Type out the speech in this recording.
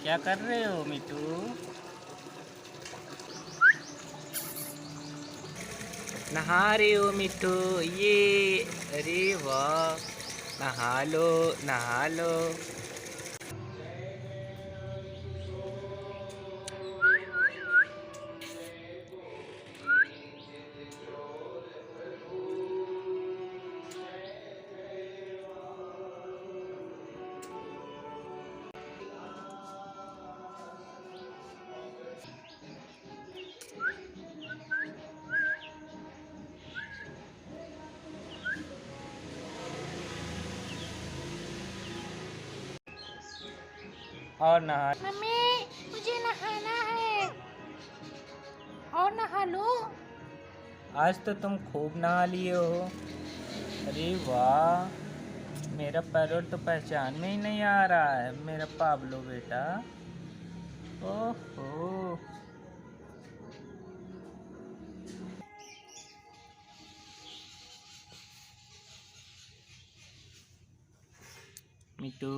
क्या कर रहे हो मिठू? नहा रहे हो मिठू? ये अरे वाह, नहा लो नहा लो। और नहा। मम्मी मुझे नहाना है और नहा लो। आज तो तुम खूब नहा लिए हो। अरे वाह, मेरा पैरोट तो पहचान में ही नहीं आ रहा है मेरा पाब्लो बेटा। ओहो मिठू।